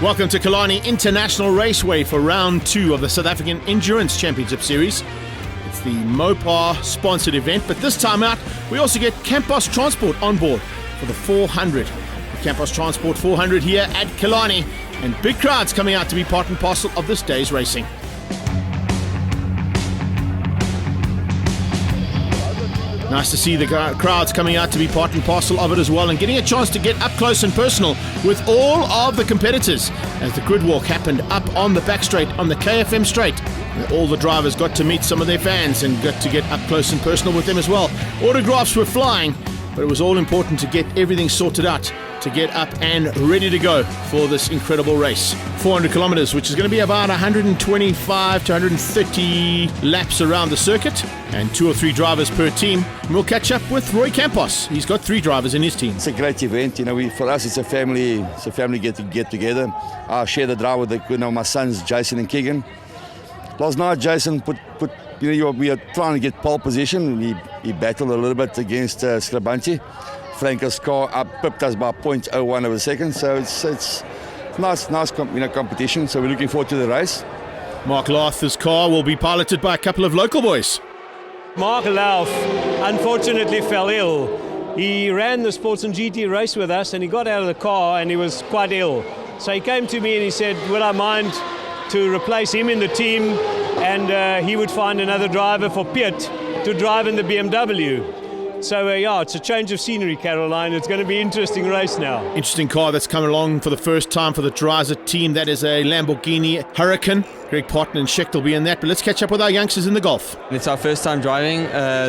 Welcome to Killarney International Raceway for round 2 of the South African Endurance Championship Series. It's the Mopar sponsored event, but this time out we also get Campos Transport on board for the 400. The Campos Transport 400 here at Killarney, and big crowds coming out to be part and parcel of this day's racing. Nice to see the crowds coming out to be part and parcel of it as well, and getting a chance to get up close and personal with all of the competitors as the grid walk happened up on the back straight on the KFM straight. All the drivers got to meet some of their fans and got to get up close and personal with them as well. Autographs were flying, but it was all important to get everything sorted out to get up and ready to go for this incredible race. 400 kilometers, which is going to be about 125 to 130 laps around the circuit, and 2 or 3 drivers per team. And we'll catch up with Roy Campos. He's got 3 drivers in his team. It's a great event. For us, it's a family. It's a family get together. I share the drive with my sons, Jason and Keegan. Last night, Jason we are trying to get pole position. He battled a little bit against Skrabanti. Franco's car pipped us by 0.01 of a second, so it's nice competition. So we're looking forward to the race. Mark Larth's car will be piloted by a couple of local boys. Mark Lauf unfortunately fell ill. He ran the Sports and GT race with us, and he got out of the car and he was quite ill. So he came to me and he said, would I mind to replace him in the team, and he would find another driver for Piet to drive in the BMW. So it's a change of scenery, Caroline. It's going to be an interesting race now. Interesting car that's coming along for the first time for the Dreiser team. That is a Lamborghini Huracan. Greg Potton and Schecht will be in that. But let's catch up with our youngsters in the Golf. It's our first time driving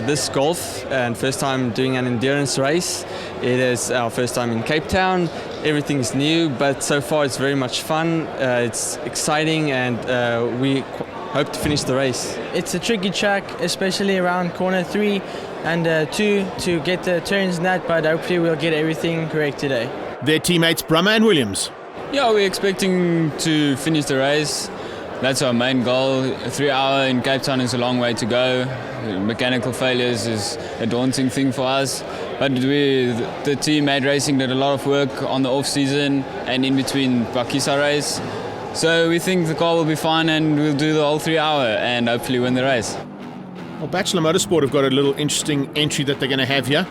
this Golf and first time doing an endurance race. It is our first time in Cape Town. Everything's new, but so far it's very much fun. It's exciting, and we hope to finish the race. It's a tricky track, especially around corner 3 and 2 to get the turns in that, but hopefully we'll get everything correct today. Their teammates Brummer and Williams. Yeah, we're expecting to finish the race. That's our main goal. A 3-hour in Cape Town is a long way to go. Mechanical failures is a daunting thing for us. But the team Made Racing did a lot of work on the off-season and in between Bakisa race. So we think the car will be fine, and we'll do the whole 3-hour and hopefully win the race. Well, Bachelor Motorsport have got a little interesting entry that they're going to have here.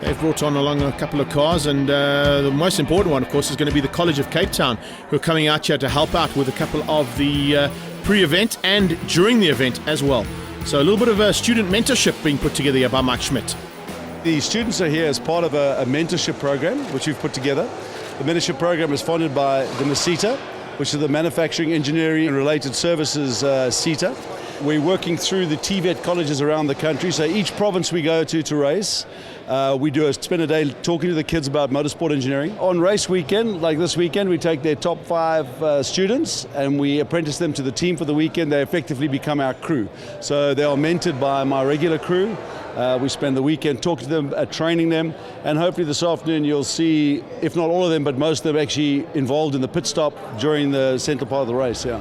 They've brought on along a couple of cars, and the most important one, of course, is going to be the College of Cape Town, who are coming out here to help out with a couple of the pre-event and during the event as well. So a little bit of a student mentorship being put together here by Mike Schmidt. The students are here as part of a mentorship program which we've put together. The mentorship program is funded by the MASITA, which is the Manufacturing, Engineering and Related Services SETA. We're working through the TVET colleges around the country. So each province we go to race, we spend a day talking to the kids about motorsport engineering. On race weekend, like this weekend, we take their top 5 students and we apprentice them to the team for the weekend. They effectively become our crew. So they are mentored by my regular crew. We spend the weekend talking to them, training them, and hopefully this afternoon you'll see, if not all of them, but most of them actually involved in the pit stop during the central part of the race. Yeah.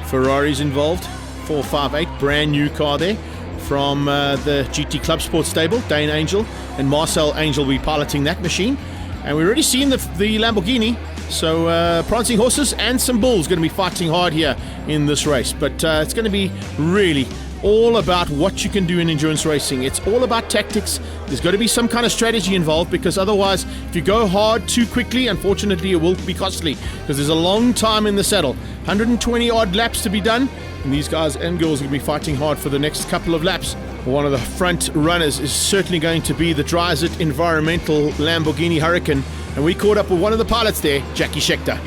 Ferrari's involved, 458, brand new car there from the GT Club Sports stable. Dane Angel and Marcel Angel will be piloting that machine, and we've already seen the Lamborghini. So prancing horses and some bulls going to be fighting hard here in this race, but it's going to be really all about what you can do in endurance racing. It's all about tactics. There's got to be some kind of strategy involved, because otherwise, if you go hard too quickly, unfortunately, it will be costly, because there's a long time in the saddle. 120 odd laps to be done, and these guys and girls are going to be fighting hard for the next couple of laps. One of the front runners is certainly going to be the Dreiser Environmental Lamborghini Huracan, and we caught up with one of the pilots there, Jackie Schechter.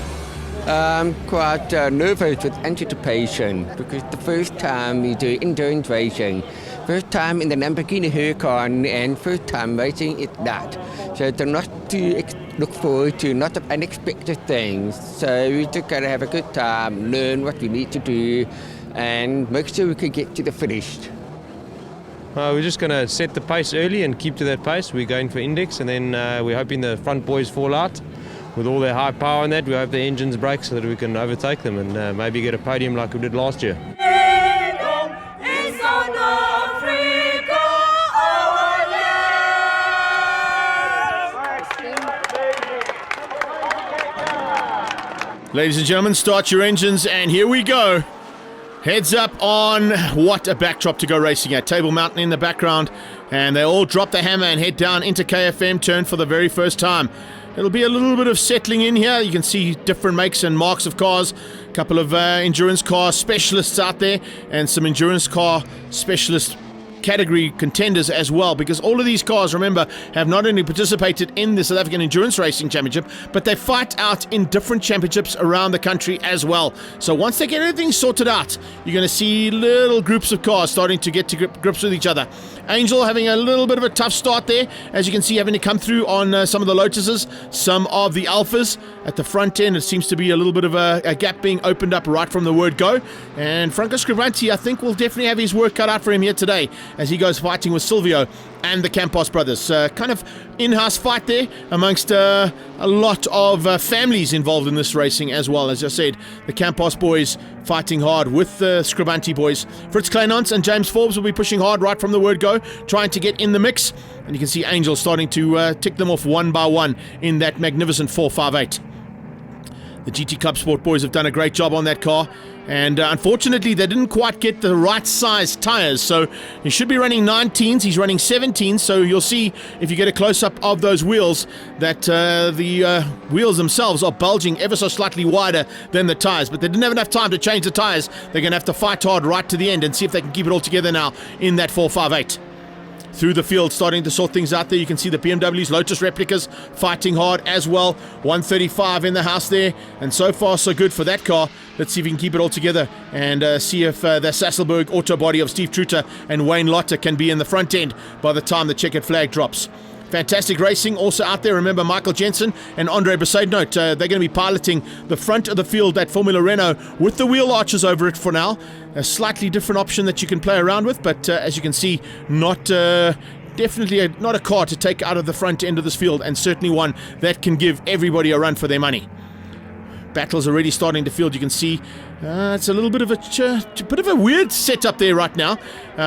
I'm quite nervous with anticipation, because the first time we do endurance racing, first time in the Lamborghini Huracan, and first time racing it that. So they're not to look forward to not of unexpected things. So we just gotta have a good time, learn what we need to do, and make sure we can get to the finish. We're just going to set the pace early and keep to that pace. We're going for index, and then we're hoping the front boys fall out. With all their high power and that, we hope the engines break so that we can overtake them and maybe get a podium like we did last year. Ladies and gentlemen, start your engines, and here we go. Heads up on what a backdrop to go racing at. Table Mountain in the background, and they all drop the hammer and head down into KFM turn for the very first time. It'll be a little bit of settling in here. You can see different makes and marks of cars, a couple of endurance car specialists out there, and some endurance car specialist category contenders as well, because all of these cars, remember, have not only participated in the South African Endurance Racing Championship, but they fight out in different championships around the country as well. So once they get everything sorted out, you're going to see little groups of cars starting to get to grips with each other. Angel having a little bit of a tough start there, as you can see, having to come through on some of the Lotuses, some of the Alphas. At the front end, it seems to be a little bit of a gap being opened up right from the word go. And Franco Scrivanti, I think, will definitely have his work cut out for him here today, as he goes fighting with Silvio and the Campos brothers. Kind of in-house fight there amongst a lot of families involved in this racing as well. As I said, the Campos boys fighting hard with the Scrivanti boys. Fritz Kleinans and James Forbes will be pushing hard right from the word go, trying to get in the mix. And you can see Angel starting to tick them off one by one in that magnificent 458. The GT Club Sport boys have done a great job on that car, and unfortunately they didn't quite get the right size tyres, so he should be running 19s, he's running 17s, so you'll see if you get a close-up of those wheels that the wheels themselves are bulging ever so slightly wider than the tyres, but they didn't have enough time to change the tyres. They're going to have to fight hard right to the end and see if they can keep it all together now in that 458. Through the field, starting to sort things out there. You can see the BMWs, Lotus replicas fighting hard as well. 135 in the house there, and so far so good for that car. Let's see if we can keep it all together and see if the Sasselberg auto body of Steve Truter and Wayne Lotter can be in the front end by the time the checkered flag drops. Fantastic racing also out there. Remember, Michael Jensen and Andre Besaidnote, they're going to be piloting the front of the field, that Formula Renault, with the wheel arches over it for now. A slightly different option that you can play around with, but as you can see, definitely not a car to take out of the front end of this field, and certainly one that can give everybody a run for their money. Battles already starting to field. You can see it's a little bit of a weird setup there right now.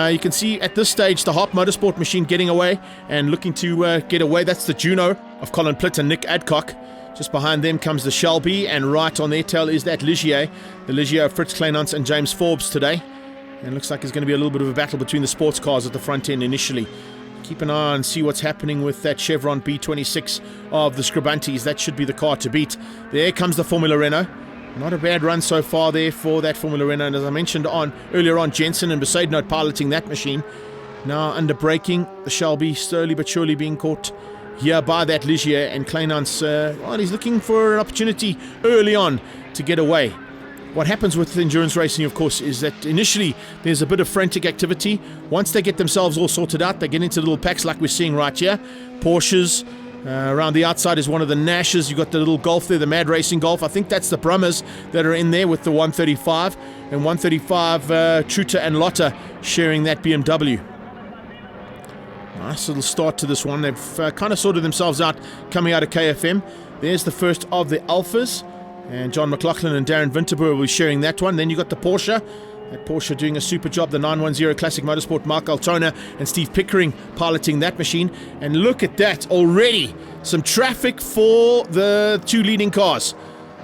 You can see at this stage the Harp Motorsport machine getting away and looking to get away. That's the Juno of Colin Plitt and Nick Adcock. Just behind them comes the Shelby, and right on their tail is that Ligier. The Ligier of Fritz Kleinans and James Forbes today. And it looks like there's going to be a little bit of a battle between the sports cars at the front end initially. Keep an eye and see what's happening with that Chevron B26 of the Scribantis. That should be the car to beat. There comes the Formula Renault. Not a bad run so far there for that Formula Renault. And as I mentioned earlier on, Jensen and Besaidnote piloting that machine. Now under braking, the Shelby slowly but surely being caught here by that Ligier, and Kleinans, he's looking for an opportunity early on to get away. What happens with endurance racing, of course, is that initially there's a bit of frantic activity. Once they get themselves all sorted out, they get into little packs like we're seeing right here. Porsches, around the outside is one of the Nashes. You've got the little Golf there, the Mad Racing Golf. I think that's the Brummers that are in there with the 135. And 135, Truter and Lotter sharing that BMW. Nice little start to this one. They've kind of sorted themselves out coming out of KFM. There's the first of the Alphas. And John McLaughlin and Darren Winterboer will be sharing that one. Then you got the Porsche. That Porsche doing a super job. The 910 Classic Motorsport, Mark Altona and Steve Pickering piloting that machine. And look at that already. Some traffic for the two leading cars.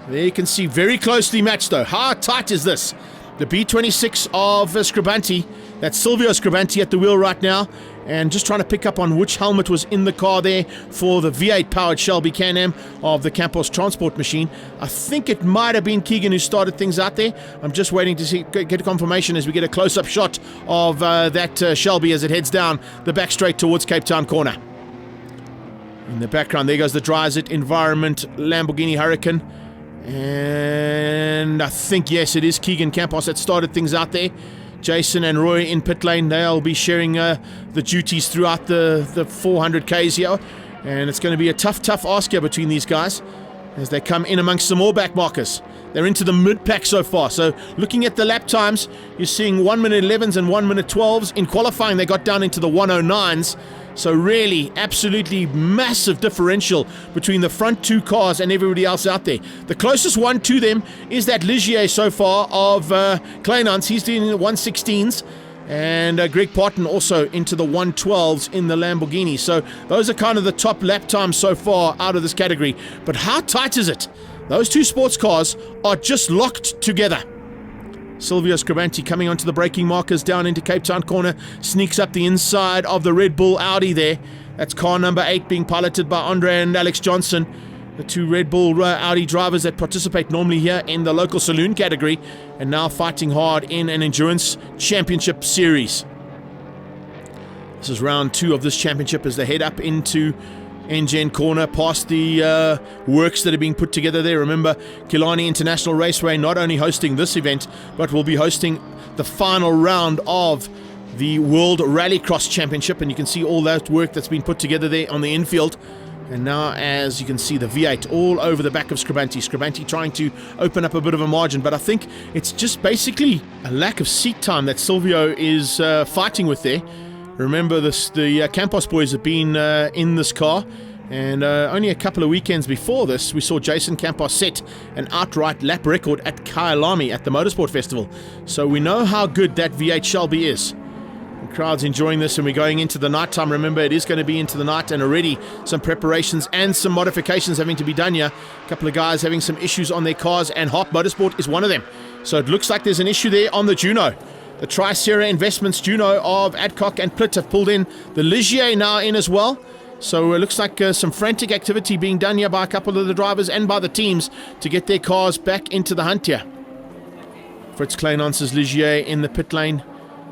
There you can see very closely matched though. How tight is this? The B26 of Scribanti. That's Silvio Scribanti at the wheel right now. And just trying to pick up on which helmet was in the car there for the V8 powered Shelby Can-Am of the Campos transport machine. I think it might have been Keegan who started things out there. I'm just waiting to get confirmation as we get a close-up shot of that Shelby as it heads down the back straight towards Cape Town corner. In the background, there goes the Dryzit Environment Lamborghini Huracan. And I think, yes, it is Keegan Campos that started things out there. Jason and Roy in pit lane, they'll be sharing the duties throughout the 400 Ks here. And it's going to be a tough ask here between these guys as they come in amongst some more back markers. They're into the mid-pack so far. So looking at the lap times, you're seeing 1 minute 11s and 1 minute 12s. In qualifying, they got down into the 109s. So really, absolutely massive differential between the front two cars and everybody else out there. The closest one to them is that Ligier so far of Kleinans. He's doing the 116s. And Greg Parton also into the 112s in the Lamborghini. So those are kind of the top lap times so far out of this category. But how tight is it? Those two sports cars are just locked together. Silvio Scribanti coming onto the braking markers down into Cape Town corner, sneaks up the inside of the Red Bull Audi there. That's car number 8 being piloted by Andre and Alex Johnson, the two Red Bull Audi drivers that participate normally here in the local saloon category and now fighting hard in an endurance championship series. This is round 2 of this championship as they head up into NGN corner past the works that are being put together there. Remember, Killarney International Raceway not only hosting this event, but will be hosting the final round of the World Rallycross Championship, and you can see all that work that's been put together there on the infield. And now, as you can see, the V8 all over the back of Scribanti. Scribanti trying to open up a bit of a margin, but I think it's just basically a lack of seat time that Silvio is fighting with there. Remember, the Campos boys have been in this car, and only a couple of weekends before this, we saw Jason Campos set an outright lap record at Killarney at the Motorsport Festival. So we know how good that V8 Shelby is. The crowd's enjoying this, and we're going into the night time. Remember, it is going to be into the night, and already some preparations and some modifications having to be done here. A couple of guys having some issues on their cars, and Harp Motorsport is one of them. So it looks like there's an issue there on the Juno. The Tri-Sierra Investments Juno of Adcock and Plitt have pulled in. The Ligier now in as well. So it looks like some frantic activity being done here by a couple of the drivers and by the teams to get their cars back into the hunt here. Fritz Kleinhans's Ligier in the pit lane,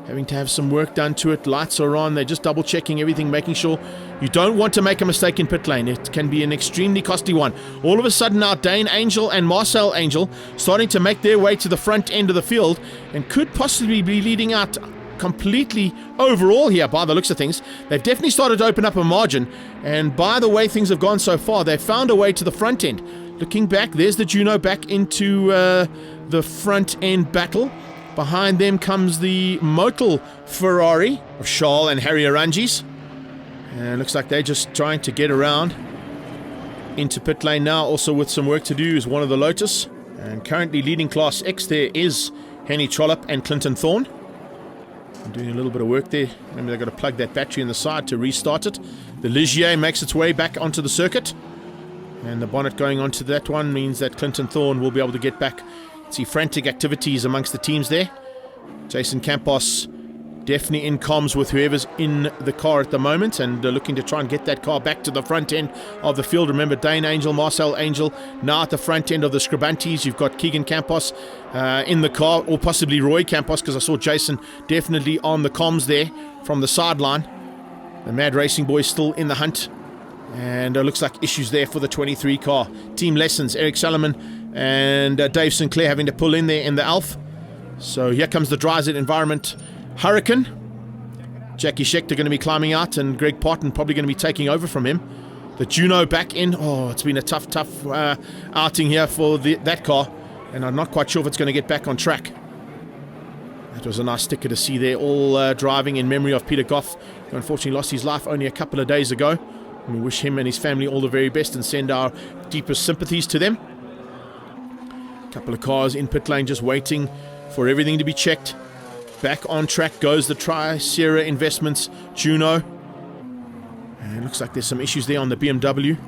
having to have some work done to it. Lights are on. They're just double checking everything, making sure you don't want to make a mistake in pit lane. It can be an extremely costly one. All of a sudden now, Dane Angel and Marcel Angel starting to make their way to the front end of the field and could possibly be leading out completely overall here by the looks of things. They've definitely started to open up a margin, and by the way things have gone so far, they've found a way to the front end. Looking back, there's the Juno back into the front end battle. Behind them comes the Motul Ferrari of Charles and Harry Arangis. And it looks like they're just trying to get around into pit lane now. Also with some work to do is one of the Lotus. And currently leading Class X there is Henny Trollope and Clinton Thorne. Doing a little bit of work there. Remember, they've got to plug that battery in the side to restart it. The Ligier makes its way back onto the circuit. And the bonnet going onto that one means that Clinton Thorne will be able to get back. See frantic activities amongst the teams there. Jason Campos definitely in comms with whoever's in the car at the moment, and looking to try and get that car back to the front end of the field. Remember, Dane Angel, Marcel Angel now at the front end of the Scribantis. You've got Keegan Campos in the car, or possibly Roy Campos, because I saw Jason definitely on the comms there from the sideline. The Mad Racing boys still in the hunt, and it looks like issues there for the 23 car. Team Lessons, Eric Solomon and Dave Sinclair having to pull in there in the Alf. So here comes the Dryset Environment Hurricane. Jackie Schechter going to be climbing out, and Greg Parton probably going to be taking over from him. The Juno back in. Oh, it's been a tough outing here for that car, and I'm not quite sure if it's going to get back on track. That was a nice sticker to see there, all driving in memory of Peter Goff, who unfortunately lost his life only a couple of days ago. And we wish him and his family all the very best and send our deepest sympathies to them. Couple of cars in pit lane just waiting for everything to be checked. Back on track goes the Tri-Sierra Investments Juno. And it looks like there's some issues there on the BMW.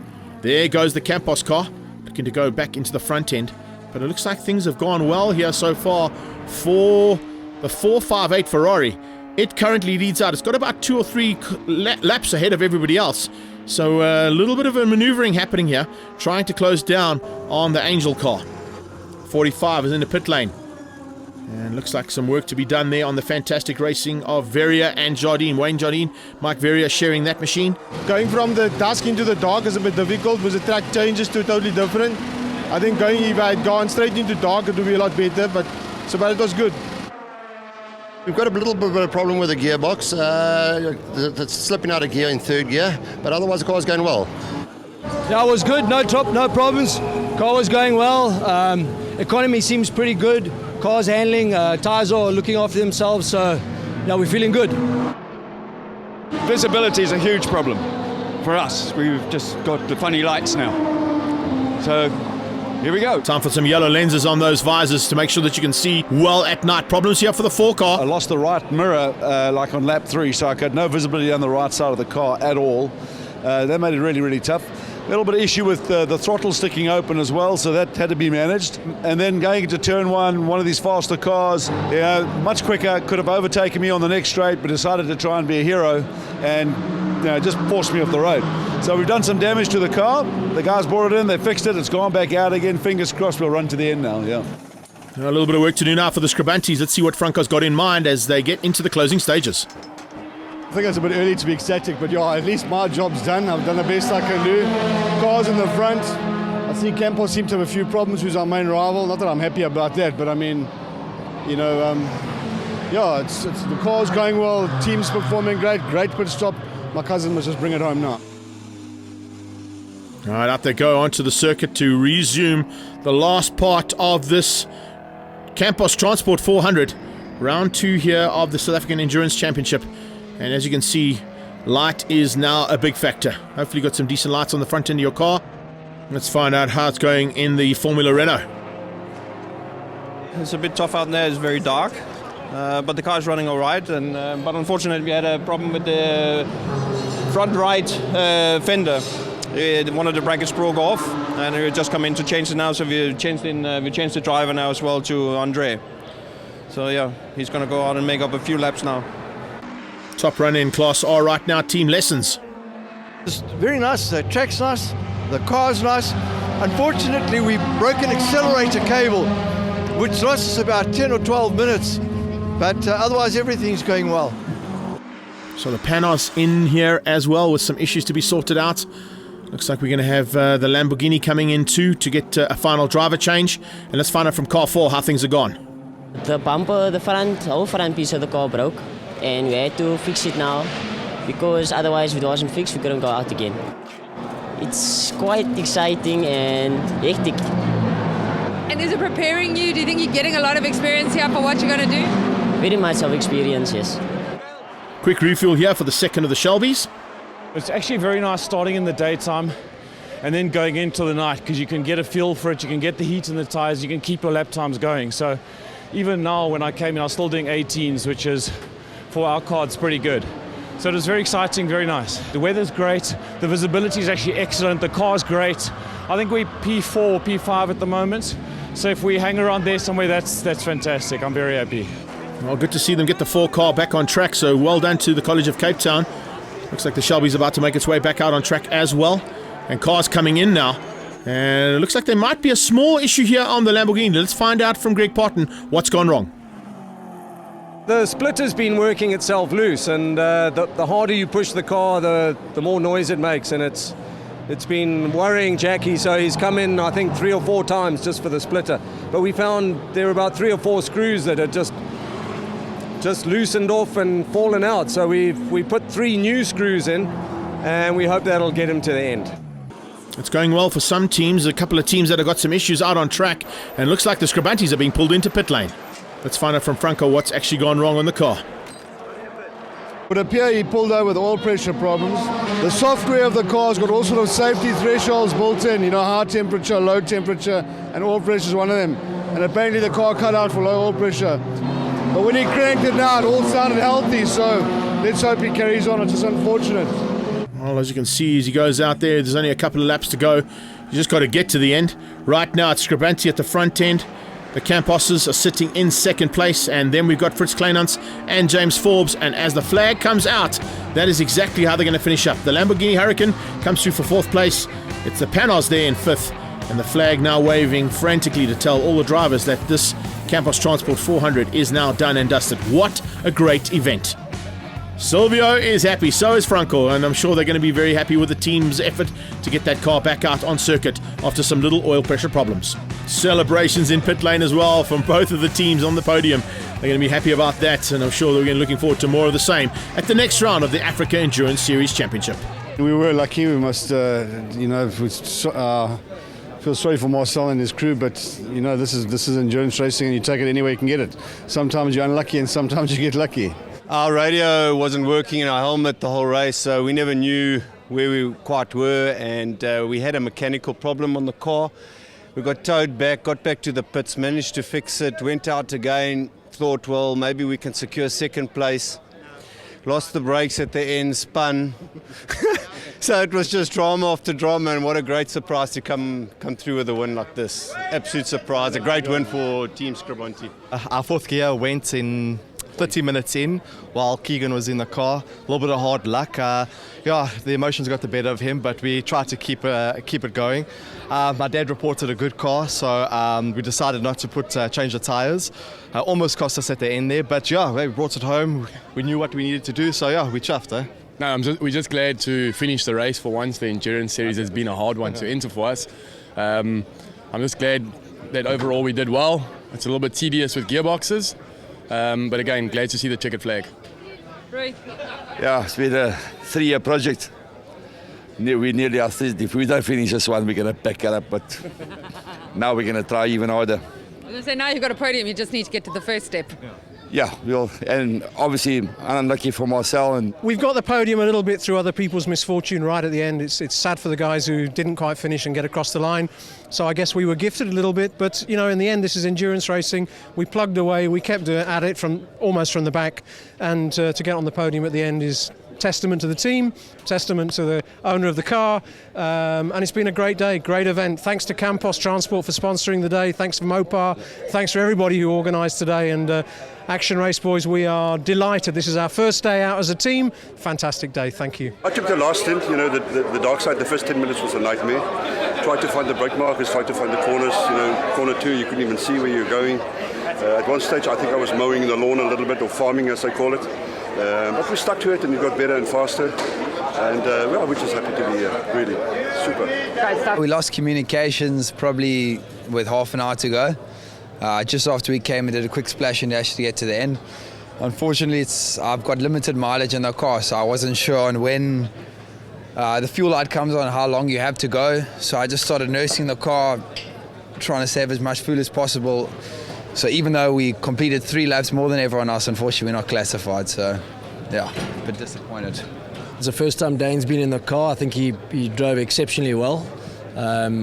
There goes the Campos car, looking to go back into the front end. But it looks like things have gone well here so far for the 458 Ferrari. It currently leads out. It's got about 2 or 3 laps ahead of everybody else. So a little bit of a maneuvering happening here, trying to close down on the Angel car. 45 is in the pit lane. And looks like some work to be done there on the fantastic racing of Veria and Jardine. Wayne Jardine, Mike Veria sharing that machine. Going from the dusk into the dark is a bit difficult because the track changes to totally different. I think if I had gone straight into dark, it would be a lot better, but it was good. We've got a little bit of a problem with the gearbox. It's slipping out of gear in third gear, but otherwise the car's going well. Yeah, it was good. No problems. Car was going well. Economy seems pretty good. Car's handling. Tyres are looking after themselves. So, yeah, we're feeling good. Visibility is a huge problem for us. We've just got the funny lights now. So, here we go. Time for some yellow lenses on those visors to make sure that you can see well at night. Problems here for the 4 car. I lost the right mirror like on lap 3, so I got no visibility on the right side of the car at all. That made it really, really tough. A little bit of issue with the throttle sticking open as well, so that had to be managed. And then going into turn one of these faster cars, much quicker, could have overtaken me on the next straight, but decided to try and be a hero and just forced me off the road. So we've done some damage to the car. The guys brought it in, they fixed it, it's gone back out again. Fingers crossed we'll run to the end now, yeah. A little bit of work to do now for the Scribantes. Let's see what Franco's got in mind as they get into the closing stages. I think it's a bit early to be ecstatic, but yeah, at least my job's done. I've done the best I can do. Cars in the front. I see Campos seem to have a few problems, who's our main rival. Not that I'm happy about that, but I mean, it's the car's going well, team's performing great pit stop. My cousin must just bring it home now. All right, up they go onto the circuit to resume the last part of this Campos Transport 400. Round 2 here of the South African Endurance Championship. And as you can see, light is now a big factor. Hopefully got some decent lights on the front end of your car. Let's find out how it's going in the Formula Renault. It's a bit tough out there, it's very dark. But the car's running all right. But unfortunately we had a problem with the front right fender. One of the brackets broke off and we just come in to change it now. So we changed the driver now as well to Andre. So yeah, he's going to go out and make up a few laps now. Top runner in Class R right now, Team Lessons. It's very nice, the track's nice, the car's nice. Unfortunately, we broke an accelerator cable, which lost us about 10 or 12 minutes, but otherwise everything's going well. So the Panos in here as well with some issues to be sorted out. Looks like we're going to have the Lamborghini coming in too to get a final driver change. And let's find out from car 4 how things are gone. The bumper, the whole front piece of the car broke. And we had to fix it now, because otherwise if it wasn't fixed we couldn't go out again. It's quite exciting and hectic. And is it preparing you? Do you think you're getting a lot of experience here for what you're going to do? Very much of experience, yes. Quick refuel here for the second of the Shelbys. It's actually very nice starting in the daytime and then going into the night, because you can get a feel for it, you can get the heat in the tyres, you can keep your lap times going. So even now when I came in I was still doing 18s, which is for our car it's pretty good. So it was very exciting, very nice. The weather's great, the visibility is actually excellent, the car's great. I think we're P4 or P5 at the moment. So if we hang around there somewhere, that's fantastic. I'm very happy. Well, good to see them get the 4 car back on track, so well done to the College of Cape Town. Looks like the Shelby's about to make its way back out on track as well. And cars coming in now. And it looks like there might be a small issue here on the Lamborghini. Let's find out from Greg Potton what's gone wrong. The splitter's been working itself loose, and the harder you push the car, the more noise it makes, and it's been worrying Jackie, so he's come in I think 3 or 4 times just for the splitter. But we found there were about 3 or 4 screws that had just loosened off and fallen out, so we put 3 new screws in, and we hope that'll get him to the end. It's going well for some teams, a couple of teams that have got some issues out on track, and it looks like the Scribantes are being pulled into pit lane. Let's find out from Franco what's actually gone wrong on the car. It would appear he pulled over with oil pressure problems. The software of the car's got all sort of safety thresholds built in, high temperature, low temperature, and oil pressure is one of them. And apparently the car cut out for low oil pressure. But when he cranked it now, it all sounded healthy, so let's hope he carries on. It's just unfortunate. Well, as you can see, as he goes out there's only a couple of laps to go. You just got to get to the end. Right now, it's Scribante at the front end. The Camposes are sitting in second place, and then we've got Fritz Kleinans and James Forbes, and as the flag comes out, that is exactly how they're going to finish up. The Lamborghini Hurricane comes through for 4th place. It's the Panos there in 5th, and the flag now waving frantically to tell all the drivers that this Campos Transport 400 is now done and dusted. What a great event. Silvio is happy, so is Franco, and I'm sure they're going to be very happy with the team's effort to get that car back out on circuit after some little oil pressure problems. Celebrations in pit lane as well from both of the teams on the podium. They're going to be happy about that, and I'm sure they're looking forward to more of the same at the next round of the Africa Endurance Series Championship. We were lucky. We must, feel sorry for Marcel and his crew, but this is endurance racing, and you take it anywhere you can get it. Sometimes you're unlucky, and sometimes you get lucky. Our radio wasn't working in our helmet the whole race, so we never knew where we quite were, and we had a mechanical problem on the car. We got towed back, got back to the pits, managed to fix it, went out again, thought, well, maybe we can secure second place. lost the brakes at the end, spun. So it was just drama after drama, and what a great surprise to come through with a win like this. Absolute surprise, a great win for Team Scribonti. Our fourth gear went in 30 minutes in while Keegan was in the car. A little bit of hard luck. The emotions got the better of him, but we tried to keep it going. My dad reported a good car, so we decided not to change the tyres. Almost cost us at the end there, but we brought it home. We knew what we needed to do, so we chuffed. No, we're just glad to finish the race for once. The endurance series has been a hard one to enter for us. I'm just glad that overall we did well. It's a little bit tedious with gearboxes, but again, glad to see the checkered flag. Right. Yeah, it's been a 3-year project. We nearly are. If we don't finish this one, we're going to back it up, but now we're going to try even harder. I was going to say, now you've got a podium, you just need to get to the first step. Yeah, and obviously unlucky for Marcel. And we've got the podium a little bit through other people's misfortune right at the end. It's sad for the guys who didn't quite finish and get across the line. So I guess we were gifted a little bit, but in the end, this is endurance racing. We plugged away, we kept at it almost from the back, and to get on the podium at the end is testament to the team, testament to the owner of the car, and it's been a great day, great event. Thanks to Campos Transport for sponsoring the day, thanks for Mopar, thanks for everybody who organised today, and Action Race Boys, we are delighted. This is our first day out as a team. Fantastic day, thank you. I took the last stint, the dark side. The first 10 minutes was a nightmare. Tried to find the brake markers, tried to find the corners. Corner 2, you couldn't even see where you're going. At one stage, I think I was mowing the lawn a little bit, or farming as they call it. But we stuck to it and we got better and faster. And we're just happy to be here, really. Super. We lost communications probably with half an hour to go. Just after we came and did a quick splash and dash to get to the end. Unfortunately, I've got limited mileage in the car, so I wasn't sure on when the fuel light comes on, how long you have to go. So I just started nursing the car, trying to save as much fuel as possible. So even though we completed 3 laps more than everyone else, unfortunately we're not classified. So yeah, a bit disappointed. It's the first time Dane's been in the car. I think he drove exceptionally well.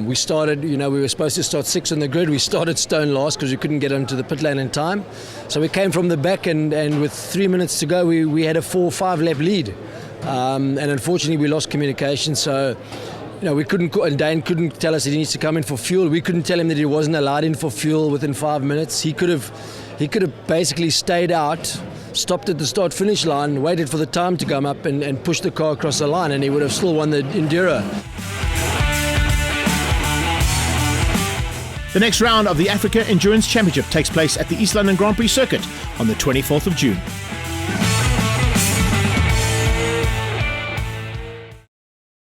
We started, we were supposed to start 6th on the grid. We started stone last because we couldn't get into the pit lane in time. So we came from the back and with 3 minutes to go, we had a 4-5 lap lead. And unfortunately we lost communication. So, we couldn't, and Dane couldn't tell us that he needs to come in for fuel. We couldn't tell him that he wasn't allowed in for fuel within 5 minutes. He could have basically stayed out, stopped at the start-finish line, waited for the time to come up and pushed the car across the line, and he would have still won the Enduro. The next round of the Africa Endurance Championship takes place at the East London Grand Prix circuit on the 24th of June.